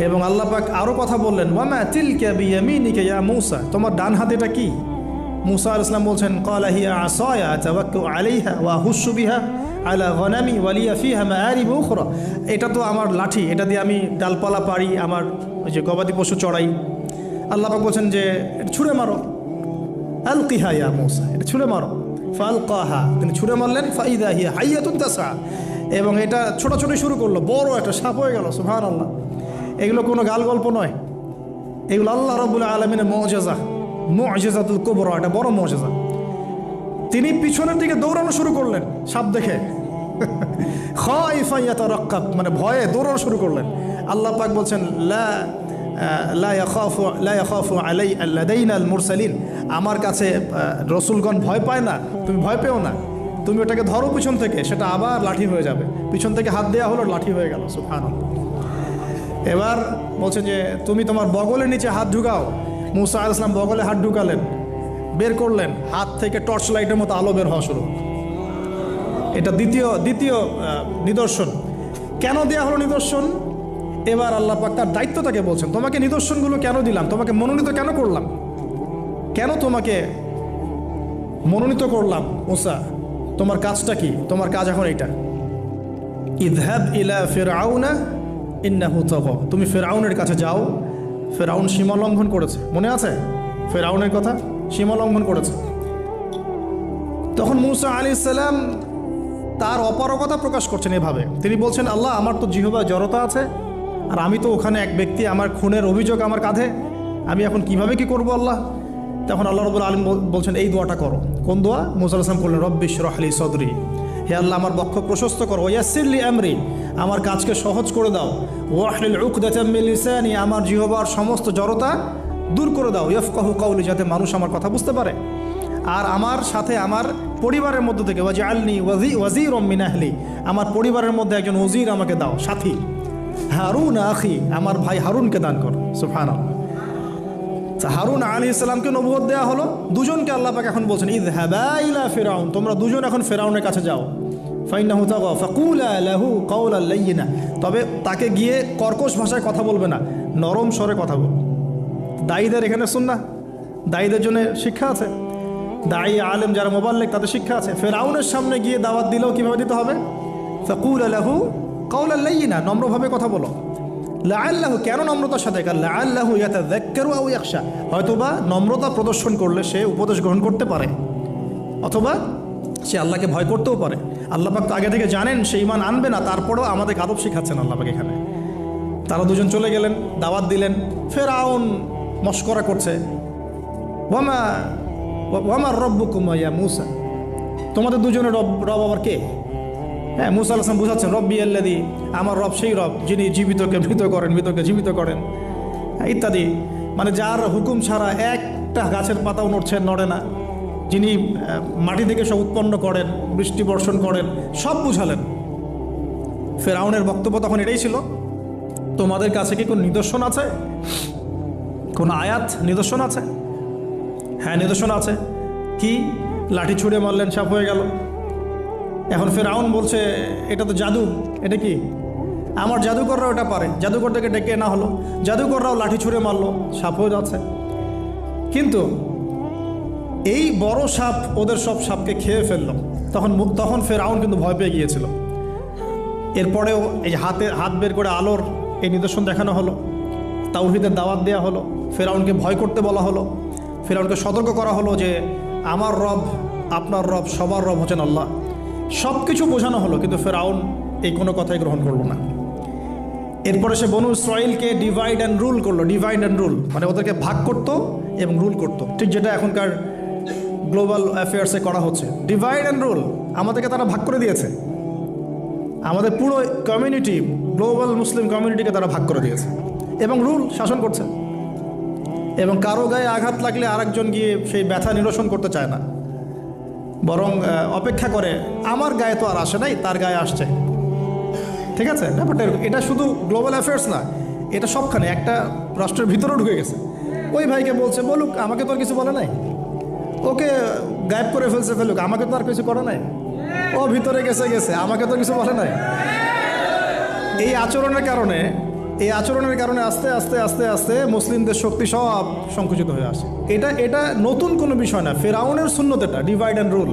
এবং আল্লাহ পাক আরও কথা বললেন, ওয়ামা তিলকা বিয়ামিনিকা ইয়া মূসা, তোমার ডান হাতেটা কি? মূসা আলাইহিস সালাম বলছেন, ক্বালা হিয়া আসায়া আতাওয়াক্কাউ আলাইহা ওয়া আহুশু বিহা আলা গনামি ওয়া লিয়া ফিহা মাআরিব উখরা। এটা তো আমার লাঠি, এটা দিয়ে আমি ডালপালা পারি, আমার ওই যে গবাদি পশু চড়াই। আল্লাহ পাক বলছেন যে এটা ছুঁড়ে মারো, আলকিহা ইয়া মূসা, এটা ছুঁড়ে মারো। ফালকাহা, তিনি ছুঁড়ে মারলেন, ফাইদা হিয়া হাইয়াতুন তাসা, এবং এটা ছোটাছুটি শুরু করলো, বড় একটা সাপ হয়ে গেল। সুবহানাল্লাহ। এগুলো কোনো গাল গল্প নয়, এগুলো আল্লাহ রাব্বুল আলামিনের মুআজিজা, মুআজিজাতুল কুবরা, এটা বড় মুআজিজা। তিনি পিছনের দিকে দৌড়ানো শুরু করলেন সাপ দেখে, খাইফা ইয়াতারাক্কাব, মানে ভয়ে দৌড়ানো শুরু করলেন। আল্লাহ পাক বলছেন, লা ইয়াখাফু লাদাইনাল মুরসালিন, আমার কাছে রসুলগণ ভয় পায় না, তুমি ভয় পেও না, তুমি ওটাকে ধরো পিছন থেকে, সেটা আবার লাঠি হয়ে যাবে। পিছন থেকে হাত দেওয়া হলো, লাঠি হয়ে গেল। সুবহানাল্লাহ। এবার বলছেন যে তুমি তোমার বগলের নিচে হাত ঢুকাও। মূসা আলাইহিস সালাম বগলে হাত ঢুকালেন, বের করলেন, হাত থেকে টর্চ লাইটের মতো আলো বের হওয়া শুরু। এটা দ্বিতীয় নিদর্শন। কেন দেয়া হলো নিদর্শন? এবার আল্লাহ পাক তার দায়িত্বটাকে বলছেন, তোমাকে নিদর্শনগুলো কেন দিলাম, তোমাকে মনোনীত কেন করলাম, কেন তোমাকে মনোনীত করলাম মূসা, তোমার কাজটা কি? তোমার কাজ এখন এটা, ইযহাব ইলা ফিরআউনা ইন্নাহু তাগা, তুমি ফিরআউনের কাছে যাও, ফিরআউন সীমা লঙ্ঘন করেছে। মনে আছে ফিরআউনের কথা? সীমা লঙ্ঘন করেছে। তখন মূসা আলাইহিস সালাম তার অপারগতা প্রকাশ করছেন এভাবে, তিনি বলছেন, আল্লাহ আমার তো জিহ্বায় জড়তা আছে, আর আমি তো ওখানে এক ব্যক্তি, আমার খুনের অভিযোগ আমার কাঁধে, আমি এখন কিভাবে কি করব আল্লাহ? তখন আল্লাহ রাব্বুল আলামিন বলছেন, এই দোয়াটা করো। কোন দোয়া? মূসা আলাইহিস সালাম করলেন, রব্বি ইশরাহ লি সাদরি, হে আল্লাহ আমার বক্ষ প্রশস্ত করো, ওয়াসসির লি আমরি, আমার কাজকে সহজ করে দাও, ওয়াহলিল উকদাতাম মিন লিসানি, আমার জিহ্বার সমস্ত জড়তা দূর করে দাও, ইয়াফকাহু কওলি, যাতে মানুষ আমার কথা বুঝতে পারে। আর আমার সাথে আমার পরিবারের মধ্য থেকে ওয়াজআলনি ওয়াজিরাম মিন আহলি, আমার পরিবারের মধ্যে একজন ওজির আমাকে দাও, সাথী। হারুন আখি, আমার ভাই হারুনকে দান কর। সুবহানাল্লাহ। হারুন আলাইহিস সালামকে নবুয়ত দেওয়া হলো, দুজনকে আল্লাহ পাক এখন বলছেন, ইযহাবা ইলা ফিরআউন, তোমরা দুজন এখন ফিরআউনের কাছে যাও, ফাইন্নাহু তাগা ফাকুলা লাহু কাওলাল লাইয়িনা, তবে তাকে গিয়ে কর্কশ ভাষায় কথা বলবে না, নরম স্বরে কথা বল। দায়ীদের এখানে সুন্নাহ, দায়ীদের জন্য শিক্ষা আছে, দায়ী আলেম যারা মুবাল্লিগ তাদের শিক্ষা আছে। ফিরআউনের সামনে গিয়ে দাওয়াত দিলেও কীভাবে দিতে হবে? ফাকুলা লাহু কাওলাল লাইয়িনা, নম্রভাবে কথা বলো। লাআল্লাহু, কেন নম্রতার সাথে? লাআল্লাহু ইয়াতাযাক্কারু আও ইয়াখশা, হয়তোবা নম্রতা প্রদর্শন করলে সে উপদেশ গ্রহণ করতে পারে, অথবা সে আল্লাহকে ভয় করতেও পারে। আল্লাহ পাক তো আগে থেকে জানেন সে ঈমান আনবে না, তারপরেও আমাদের আদব শিখাচ্ছেন আল্লাহ পাক এখানে। তারা দুজন চলে গেলেন, দাওয়াত দিলেন। ফিরআউন মশকরা করছে, ওয়ামা রব্বুকুম ইয়া মূসা, তোমাদের দুজনের রব আবার কে? হ্যাঁ, মূসা আলাইহিস সালাম বুঝাচ্ছেন, রব্বি আল্লাযী, আমার রব সেই রব যিনি জীবিতকে মৃত করেন, মৃতকে জীবিত করেন, ইত্যাদি। মানে যার হুকুম ছাড়া একটা গাছের পাতাও নড়ে না, যিনি মাটি থেকে সব উৎপন্ন করেন, বৃষ্টি বর্ষণ করেন, সব বুঝালেন। ফিরআউনের বক্তব্য তখন এটাই ছিল, তোমাদের কাছে কি কোনো নিদর্শন আছে, কোনো আয়াত নিদর্শন আছে? হ্যাঁ, নিদর্শন আছে। কি? লাঠি ছুঁড়ে মারলেন, সাপ হয়ে গেল। এখন ফিরআউন বলছে, এটা তো জাদু, এটা কি? আমার জাদুকররাও এটা পারে, জাদুকরদেরকে ডেকে না হলো, জাদুকররাও লাঠি ছুঁড়ে মারলো, সাপ হয়ে যাচ্ছে। কিন্তু এই বড় সাপ ওদের সব সাপকে খেয়ে ফেললো। তখন ফিরআউন কিন্তু ভয় পেয়ে গিয়েছিল। এরপরেও এই হাত বের করে আলোর এই নিদর্শন দেখানো হলো, তাওহীদের দাওয়াত দেওয়া হলো, ফিরআউনকে ভয় করতে বলা হলো, ফিরআউনকে সতর্ক করা হলো যে আমার রব, আপনার রব, সবার রব হচ্ছেন আল্লাহ। সব কিছু বোঝানো হলো, কিন্তু ফিরআউন এই কোনো কথাই গ্রহণ করলো না। এরপরে সে বনু ইসরাইলকে ডিভাইড অ্যান্ড রুল করলো। ডিভাইড অ্যান্ড রুল মানে ওদেরকে ভাগ করতো এবং রুল করতো, ঠিক যেটা এখনকার গ্লোবাল অ্যাফেয়ার্সে করা হচ্ছে। ডিভাইড অ্যান্ড রুল, আমাদেরকে তারা ভাগ করে দিয়েছে, আমাদের পুরো কমিউনিটি, গ্লোবাল মুসলিম কমিউনিটিকে তারা ভাগ করে দিয়েছে এবং রুল, শাসন করছে। এবং কারো গায়ে আঘাত লাগলে আরেকজন গিয়ে সেই ব্যথা নিরসন করতে চায় না, বরং অপেক্ষা করে, আমার গায়ে তো আর আসে নাই, তার গায়ে আসছে। ঠিক আছে, ব্যাপারটা এটা শুধু গ্লোবাল অ্যাফেয়ার্স না, এটা সবখানে, একটা রাষ্ট্রের ভিতরেও ঢুকে গেছে। ওই ভাইকে বলছে, বলুক, আমাকে তো আর কিছু বলে নাই, ওকে গায়েব করে ফেলুক, আমাকে তো আর কিছু করে নাই, ও ভিতরে গেছে, আমাকে তো কিছু বলে নাই। এই আচরণের কারণে এই আচরণের কারণে আস্তে আস্তে আস্তে আস্তে মুসলিমদের শক্তি সব সংকুচিত হয়ে আসে। এটা নতুন কোনো বিষয় না, ফেরাউনের সুন্নত, এটা ডিভাইড অ্যান্ড রুল।